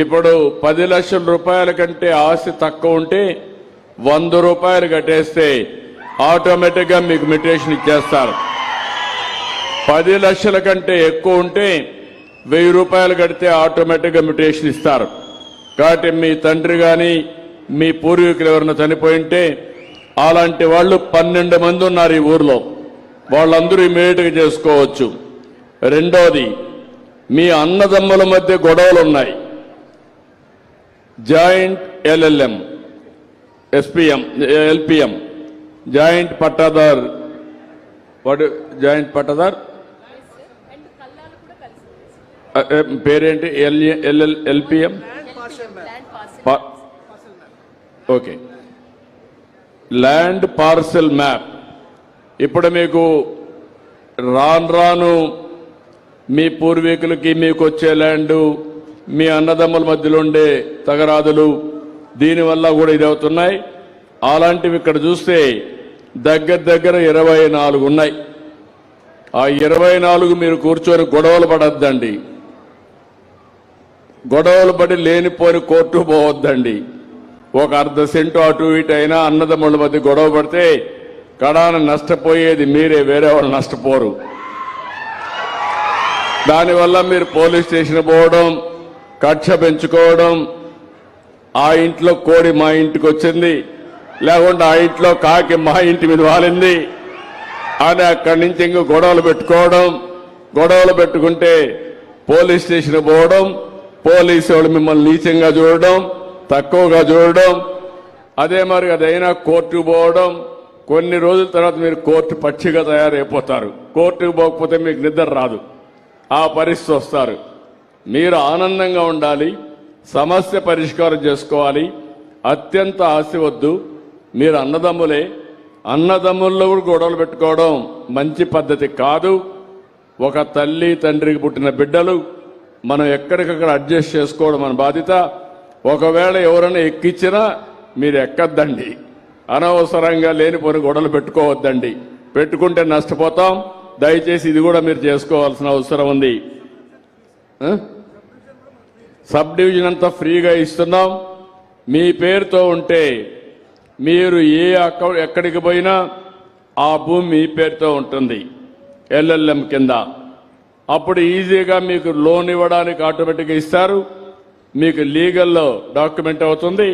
ఇప్పుడు 10 లక్షల రూపాయల కంటే ఆస్తి తక్కువ ఉంటే 100 రూపాయలు కట్టేస్తే ఆటోమేటిక్గా మీకు మ్యూటేషన్ ఇచ్చేస్తారు. 10 లక్షల కంటే ఎక్కువ ఉంటే 1000 రూపాయలు కడితే ఆటోమేటిక్గా మ్యూటేషన్ ఇస్తారు. కాబట్టి మీ తండ్రి కానీ మీ పూర్వీకులు ఎవరైనా చనిపోయింటే అలాంటి వాళ్ళు 12 మంది ఉన్నారు ఈ ఊర్లో, వాళ్ళందరూ ఇమీడియట్గా చేసుకోవచ్చు. రెండోది, మీ అన్నదమ్ముల మధ్య గొడవలు ఉన్నాయి, joint LLM LPM joint pattadar, joint pattadar పేరేంటి? LPM okay, land parcel map. ఇప్పుడు మీకు రాను మీ పూర్వీకులకి మీకు వచ్చే ల్యాండు, మీ అన్నదమ్ముల మధ్యలో ఉండే తగరాదులు, దీనివల్ల కూడా ఇది అవుతున్నాయి. అలాంటివి ఇక్కడ చూస్తే దగ్గర 24 ఉన్నాయి. ఆ 24 మీరు కూర్చొని గొడవలు పడద్దండి, గొడవలు పడి లేనిపోని కోర్టు పోవద్దండి. ఒక అర్ధ సెంటు అటు ఇటు అయినా అన్నదమ్ముల మధ్య గొడవ పడితే కడాన నష్టపోయేది మీరే, వేరే వాళ్ళు నష్టపోరు. దానివల్ల మీరు పోలీస్ స్టేషన్ పోవడం, కక్ష పెంచుకోవడం, ఆ ఇంట్లో కోడి మా ఇంటికి వచ్చింది, లేకుంటే ఆ ఇంట్లో కాకి మా ఇంటి మీద వాలింది అని అక్కడి నుంచి ఇంక గొడవలు పెట్టుకోవడం, గొడవలు పెట్టుకుంటే పోలీస్ స్టేషన్ పోవడం, పోలీసు వాళ్ళు మిమ్మల్ని నీచంగా చూడడం, తక్కువగా చూడడం. అదే మరి అదైనా కోర్టుకు పోవడం, కొన్ని రోజుల తర్వాత మీరు కోర్టు పక్షిగా తయారైపోతారు. కోర్టుకు పోకపోతే మీకు నిద్ర రాదు, ఆ పరిస్థితి వస్తారు. మీరు ఆనందంగా ఉండాలి, సమస్య పరిష్కారం చేసుకోవాలి. అత్యంత ఆశ వద్దు. మీరు అన్నదమ్ములే, అన్నదమ్ముల్లో కూడా గొడవలు పెట్టుకోవడం మంచి పద్ధతి కాదు. ఒక తల్లి తండ్రికి పుట్టిన బిడ్డలు, మనం ఎక్కడికక్కడ అడ్జస్ట్ చేసుకోవడం మన బాధ్యత. ఒకవేళ ఎవరైనా ఎక్కించినా మీరు ఎక్కద్దండి, అనవసరంగా లేనిపోని గొడవలు పెట్టుకోవద్దండి. పెట్టుకుంటే నష్టపోతాం. దయచేసి ఇది కూడా మీరు చేసుకోవాల్సిన అవసరం ఉంది. సబ్ డివిజన్ అంతా ఫ్రీగా ఇస్తున్నాం. మీ పేరుతో ఉంటే మీరు ఎక్కడికి పోయినా ఆ భూమి మీ పేరుతో ఉంటుంది ఎల్ఎల్ఎం కింద. అప్పుడు ఈజీగా మీకు లోన్ ఇవ్వడానికి ఆటోమేటిక్గా ఇస్తారు. మీకు లీగల్లో డాక్యుమెంట్ అవుతుంది,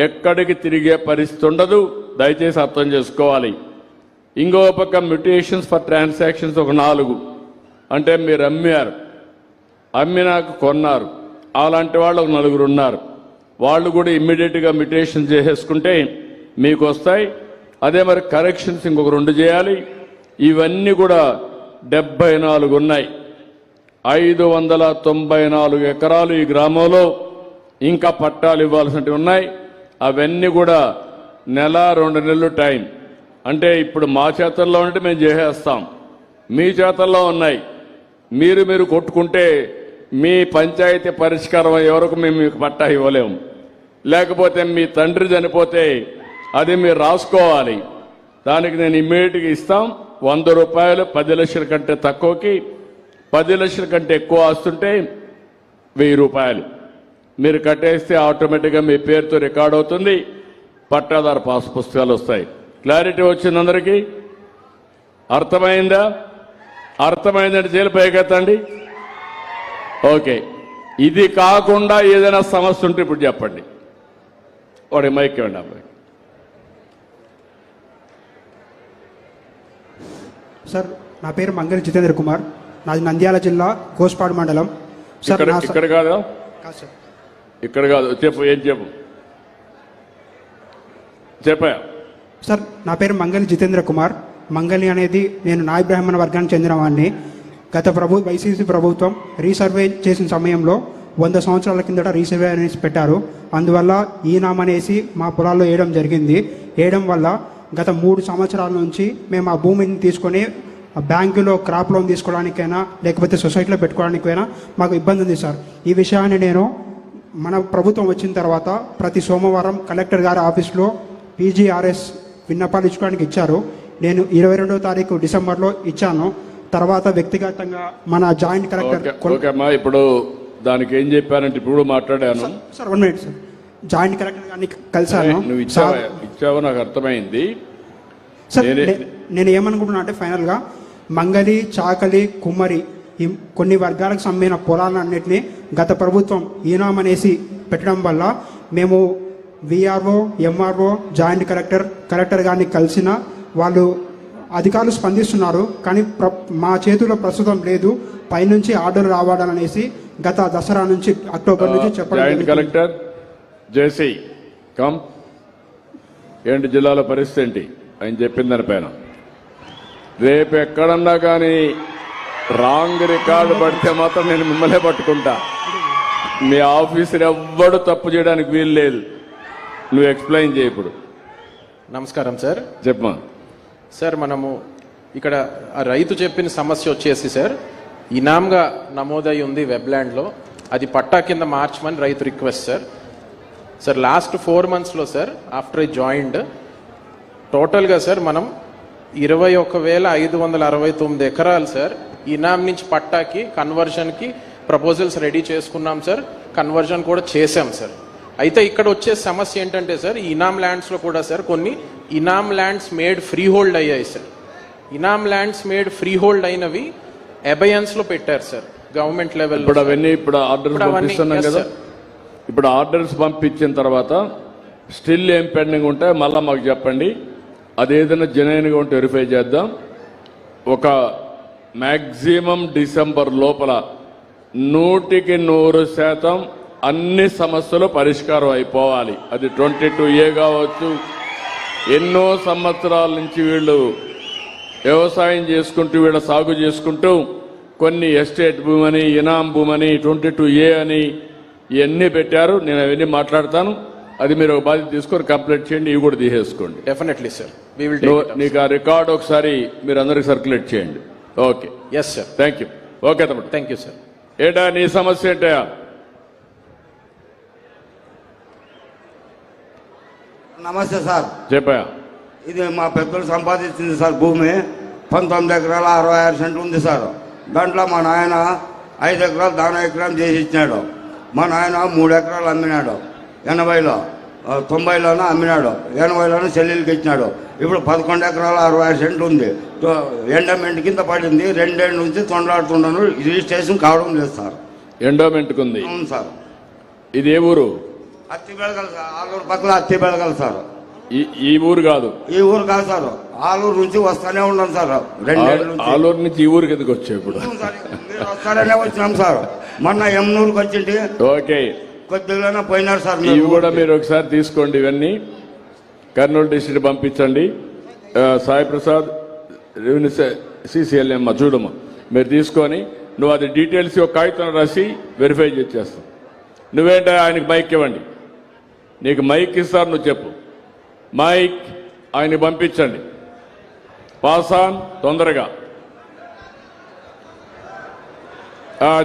ఎక్కడికి తిరిగే పరిస్థితి ఉండదు. దయచేసి అర్థం చేసుకోవాలి. ఇంకో పక్క మ్యూటేషన్స్ ఫర్ ట్రాన్సాక్షన్స్ ఒక 4, అంటే మీరు అమ్మినాక కొన్నారు, అలాంటి వాళ్ళు ఒక 4 ఉన్నారు. వాళ్ళు కూడా ఇమ్మీడియట్గా మ్యూటేషన్ చేసేసుకుంటే మీకు వస్తాయి. అదే మరి కరెక్షన్స్ ఇంకొక 2 చేయాలి. ఇవన్నీ కూడా 74 ఉన్నాయి. 594 ఎకరాలు ఈ గ్రామంలో ఇంకా పట్టాలు ఇవ్వాల్సినవి ఉన్నాయి. అవన్నీ కూడా 1-2 నెలలు టైం. అంటే ఇప్పుడు మా చేతల్లో ఉంటే మేము చేసేస్తాం, మీ చేతల్లో ఉన్నాయి. మీరు కొట్టుకుంటే మీ పంచాయతీ పరిష్కారం అయ్యే వరకు మేము మీకు పట్టా ఇవ్వలేము. లేకపోతే మీ తండ్రి చనిపోతే అది మీరు రాసుకోవాలి. దానికి నేను ఇమ్మీడియట్గా ఇస్తాం. 100 రూపాయలు 10 లక్షల కంటే తక్కువకి, 10 లక్షల కంటే ఎక్కువ ఆస్తుంటే 1000 రూపాయలు మీరు కట్టేస్తే ఆటోమేటిక్గా మీ పేరుతో రికార్డ్ అవుతుంది. పట్టాదారు పాస్ పుస్తకాలు వస్తాయి. క్లారిటీ వచ్చింది అందరికీ? అర్థమైందా? అర్థమైందంటే జైలు పైకెత్తండి. ఓకే, ఇది కాకుండా ఏదైనా సమస్య ఉంటే ఇప్పుడు చెప్పండి. వాడి మైక్ ఇవ్వండి. అబ్బాయి సార్, నా పేరు మంగళి జితేంద్ర కుమార్, నాది నంద్యాల జిల్లా కోస్పాడు మండలం. సార్ ఇక్కడ కాదు, ఇక్కడ కాదు, చెప్పు. ఏం చెప్పు చెప్పా సార్? నా పేరు మంగళి జితేంద్ర కుమార్. మంగళి అనేది నేను నాయ బ్రాహ్మణ వర్గానికి చెందిన వాడిని. గత వైసీపీ ప్రభుత్వం రీసర్వే చేసిన సమయంలో 100 సంవత్సరాల కిందట రీసర్వే అనేసి పెట్టారు. అందువల్ల ఈ నామ అనేసి మా పొలాల్లో వేయడం జరిగింది. వేయడం వల్ల గత 3 సంవత్సరాల నుంచి మేము ఆ భూమిని తీసుకొని బ్యాంకులో క్రాప్ లోన్ తీసుకోవడానికైనా లేకపోతే సొసైటీలో పెట్టుకోవడానికైనా మాకు ఇబ్బంది ఉంది సార్. ఈ విషయాన్ని నేను మన ప్రభుత్వం వచ్చిన తర్వాత ప్రతి సోమవారం కలెక్టర్ గారి ఆఫీస్లో పీజీఆర్ఎస్ విన్నపాలు ఇచ్చుకోవడానికి ఇచ్చారు. నేను 22వ తారీఖు డిసెంబర్లో ఇచ్చాను. తర్వాత వ్యక్తిగతంగా మన జాయింట్ కలెక్టర్ ఇప్పుడు దానికి ఏం చెప్పానంటే ఇప్పుడు కూడా మాట్లాడాను. Sir 1 minute sir. Joint collector గారిని కలిసాను. నువ్వు ఇచ్చావో నాకు అర్థమైంది. సార్ నేను ఏమనుకుంటున్నా అంటే ఫైనల్గా మంగలి, చాకలి, కుమ్మరి ఈ కొన్ని వర్గాలకు సంబంధించిన పొలాలన్నింటినీ గత ప్రభుత్వం ఈనాం అనేసి పెట్టడం వల్ల మేము విఆర్ఓ, ఎంఆర్ఓ, జాయింట్ కలెక్టర్ గారిని కలిసిన వాళ్ళు అధికారులు స్పందిస్తున్నారు. కానీ మా చేతిలో ప్రస్తుతం లేదు, పైనుంచి ఆర్డర్ రావాలనేసి గత దసరా నుంచి అక్టోబర్ నుంచి చెప్పడం. జాయింట్ కలెక్టర్ జేసీ కమ్, ఏంటి జిల్లాలో పరిస్థితి ఏంటి ఆయన చెప్పిన దానిపైన. రేపు ఎక్కడన్నా కానీ రాంగ్ రికార్డు పడితే మాత్రం నేను మిమ్మల్నే పట్టుకుంటా. మీ ఆఫీసర్ ఎవ్వడు తప్పు చేయడానికి వీలు లేదు. నువ్వు ఎక్స్ప్లెయిన్ చేయ ఇప్పుడు. నమస్కారం సార్. చెప్పమా సార్, మనము ఇక్కడ ఆ రైతు చెప్పిన సమస్య వచ్చేసి సార్ ఇనాంగా నమోదై ఉంది వెబ్లాండ్లో, అది పట్టా కింద మార్చమని రైతు రిక్వెస్ట్ సార్. సార్ లాస్ట్ 4 monthsలో సార్ ఆఫ్టర్ ఐ జాయిన్డ్ టోటల్గా సార్ మనం 21,569 ఎకరాలు సార్ ఇనాం నుంచి పట్టాకి కన్వర్జన్కి ప్రపోజల్స్ రెడీ చేసుకున్నాం సార్. కన్వర్జన్ కూడా చేశాం సార్. అయితే ఇక్కడ వచ్చే సమస్య ఏంటంటే సార్ ఈ ఇనాం ల్యాండ్స్లో కూడా సార్ కొన్ని inam lands made freehold అయ్యాయి sir. Inam lands made freehold అయినవి అబయన్స్లో పెట్టారు సార్ గవర్నమెంట్ లెవెల్. ఇప్పుడు అవన్నీ ఇప్పుడు ఆర్డర్స్ పంపిస్తున్నాం కదా. ఇప్పుడు ఆర్డర్స్ పంపించిన తర్వాత స్టిల్ ఏం పెండింగ్ ఉంటాయో మళ్ళీ మాకు చెప్పండి. అదేదైనా జెన్యూన్గా ఉంటే వెరిఫై చేద్దాం. ఒక మ్యాక్సిమం డిసెంబర్ లోపల 100% అన్ని సమస్యలు పరిష్కారం అయిపోవాలి. అది 22A కావచ్చు. ఎన్నో సంవత్సరాల నుంచి వీళ్ళు వ్యవసాయం చేసుకుంటూ వీళ్ళ సాగు చేసుకుంటూ కొన్ని ఎస్టేట్ భూమని, ఇనాం భూమని, 22A అని ఇవన్నీ పెట్టారు. నేను అవన్నీ మాట్లాడతాను. అది మీరు ఒక బాధ్యత తీసుకొని కంప్లీట్ చేయండి. ఇవి కూడా తీసేసుకోండి. Definitely sir. నీకు ఆ రికార్డ్ ఒకసారి మీరు అందరికి సర్క్యులేట్ చేయండి. Okay. Yes sir. Thank you. Okay తమ్ముడు. Thank you sir. ఏటా నీ సమస్య ఏంటయా? నమస్తే సార్. చెప్పా. ఇది మా పెద్దలు సంపాదించింది సార్ భూమి. 19 ఎకరాల 66 సెంట్లు ఉంది సార్. దాంట్లో మా నాయన 5 ఎకరాలు దాన ఎకరం చేసి ఇచ్చినాడు. మా నాయన 3 ఎకరాలు అమ్మినాడు. 80లో 90లోనూ అమ్మినాడు. 80లోనూ చెల్లెలకి ఇచ్చినాడు. ఇప్పుడు 11 ఎకరాల 66 సెంట్లు ఉంది. ఎండోమెంట్ కింద పడింది. 2 ఏళ్ళ నుంచి తొండలాడుతున్నాను. రిజిస్ట్రేషన్ కావడం లేదు సార్. ఎండోమెంట్కి ఉంది. అవును సార్. ఇది ఏ ఊరు? అత్తి బెళగలు సార్. ఆలూరు పక్కన అత్తి బెళగలు సార్. ఈ ఊరు కాదు. ఈ ఊరు కాదు సార్. ఆలూరు నుంచి వస్తానే ఉన్నాం సార్. 2 ఏళ్ళ నుంచి. ఆలూరు నుంచి ఈ ఊరికి ఎందుకు వచ్చావు ఇప్పుడు? మీరు వస్తారనే వచ్చినాం సార్. మొన్న ఎమ్నూరుకి వచ్చింది. ఓకే. కొద్దిగానే పోయినారు సార్. ఇవి కూడా మీరు ఒకసారి తీసుకోండి. ఇవన్నీ కర్నూలు డిస్ట్రిక్ట్ పంపించండి. సాయి ప్రసాద్ రెవెన్యూ CCLM చూడమ్మా మీరు తీసుకొని నువ్వు అది డీటెయిల్స్ ఒక కాగితం రాసి వెరిఫై చేస్తావు. నువ్వేంటే ఆయనకి మైక్ ఇవ్వండి. నీకు మైక్ ఇస్తారు, నువ్వు చెప్పు. మైక్ ఆయనకి పంపించండి. పాస్ ఆన్ తొందరగా.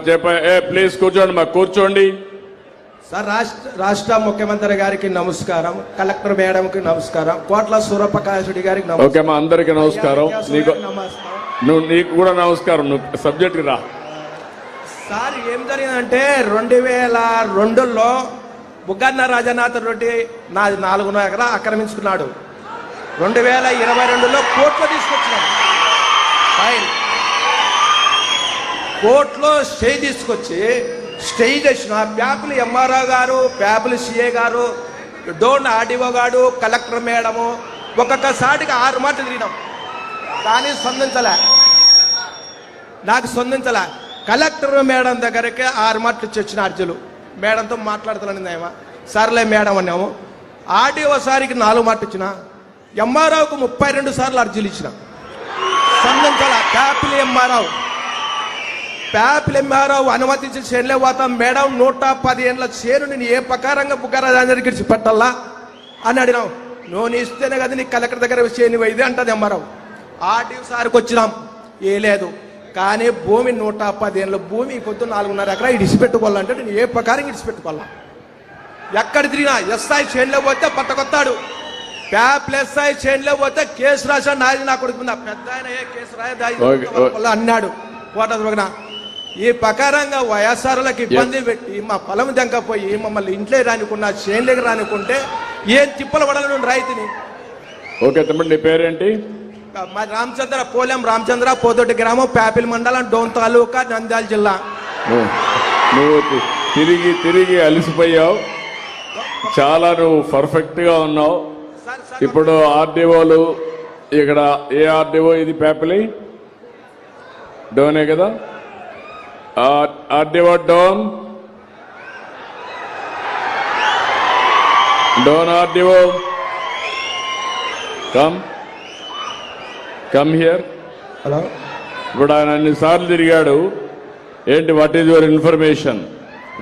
చెప్ప ప్లీజ్ కూర్చోండి. మాకు కూర్చోండి సార్. రాష్ట్ర ముఖ్యమంత్రి గారికి నమస్కారం, కలెక్టర్ మేడంకి నమస్కారం, కోట్ల సూర్యప్రకాశుడి గారికి నమస్కారం. ఓకే మా అందరికి నమస్కారం. నీకు కూడా నమస్కారం. నువ్వు సబ్జెక్ట్కి రా సార్. ఏం జరిగిందంటే 2002లో బుగ్గన్న రాజనాథ్ రెడ్డి నాది 4 ఎకరాలు ఆక్రమించుకున్నాడు. 2022లో కోర్టులో తీసుకొచ్చినాడు. ఫైన్ కోర్టులో స్టే తీసుకొచ్చి స్టే చేసిన ప్యాపులు ఎంఆర్ఓ గారు, ప్యాపులు CA గారు, డోన్ ఆర్డీఓ గారు, కలెక్టర్ మేడము ఒక్కొక్కసారికి 6 మాటలు తిరిగినాం. కానీ నాకు స్పందించలే. కలెక్టర్ మేడం దగ్గరికి 6 మాటలు ఇచ్చి వచ్చిన అర్జీలు. మేడంతో మాట్లాడుతున్నాను ఏమో. సర్లే మేడం అన్నాము. ఆర్డీఓ సారికి 4 మాటలు ఇచ్చిన. ఎంఆర్ఓకు 32 సార్లు అర్జీలు ఇచ్చిన. స్పందించాల. ప్యాపిల్ ఎంఆర్ఓ అనుమతించి చేనులే పోతాం మేడం. 110 ఏళ్ళ చేను నేను ఏ ప్రకారంగా బుగ్గరాజానికి ఇచ్చి పెట్టాలా అని అడిగినాం. నువ్వు ఇస్తేనే కదా నీ కలెక్టర్ దగ్గర చేను ఇది అంటది ఎంఆర్ఓ. ఆర్డీఓ సార్కి వచ్చినాం. ఏ లేదు. కానీ భూమి 110 ఏళ్ళ భూమి పొద్దు 4.5 ఎకరా ఇడిచిపెట్టుకోవాలంటే నేను ఏ ప్రకారం ఇడిచిపెట్టుకోవాలా? ఎక్కడ తిరిగినా SI చేనులో పోతే పట్టకొత్తాడు. ప్యాప్ల్ SI చేనులో పోతే కేసు రాశాడు. నాది నా కొడుకు పెద్ద ఆయన ఏ కేసు రాయ అన్నాడు. కోట ఈ ప్రకారంగా వైఎస్ఆర్లకు ఇబ్బంది పెట్టి మా పొలం దెంకపోయి మమ్మల్ని ఇంట్లో రానికున్నా చేనులకు రానికుంటే ఏం తిప్పలు పడాలను రైతుని. ఓకే తమ్ముడు, నీ పేరేంటి? మా రామచంద్ర, పోలెం రామచంద్ర, పోదొడ్డి గ్రామం, ప్యాపిల్ మండలం, డోన్ తాలూకా, నంద్యాల జిల్లా. నువ్వు తిరిగి తిరిగి అలసిపోయావు, చాలా నువ్వు పర్ఫెక్ట్ గా ఉన్నావు. ఇప్పుడు ఆర్డీఓలు ఇక్కడ ఏ ఆర్డీఓ ఇది? ప్యాపిలి డోనే కదా? RDO Dhone RDO come here. Hello, ఇప్పుడు ఆయన అన్నిసార్లు తిరిగాడు. ఏంటి, వాట్ ఈజ్ యువర్ ఇన్ఫర్మేషన్?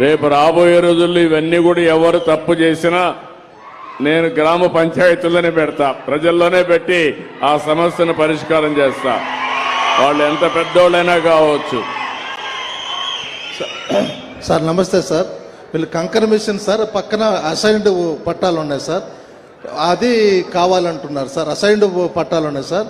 రేపు రాబోయే రోజుల్లో ఇవన్నీ కూడా ఎవరు తప్పు చేసినా నేను గ్రామ పంచాయతీల్లోనే పెడతా, ప్రజల్లోనే పెట్టి ఆ సమస్యను పరిష్కారం చేస్తా, వాళ్ళు ఎంత పెద్దోళ్ళైనా కావచ్చు. సార్ నమస్తే సార్. వీళ్ళు కంకర్ మిషన్ సార్, పక్కన అసైన్డ్ పట్టాలు ఉన్నాయి సార్, అది కావాలంటున్నారు సార్. అసైన్డ్ పట్టాలు ఉన్నాయి సార్.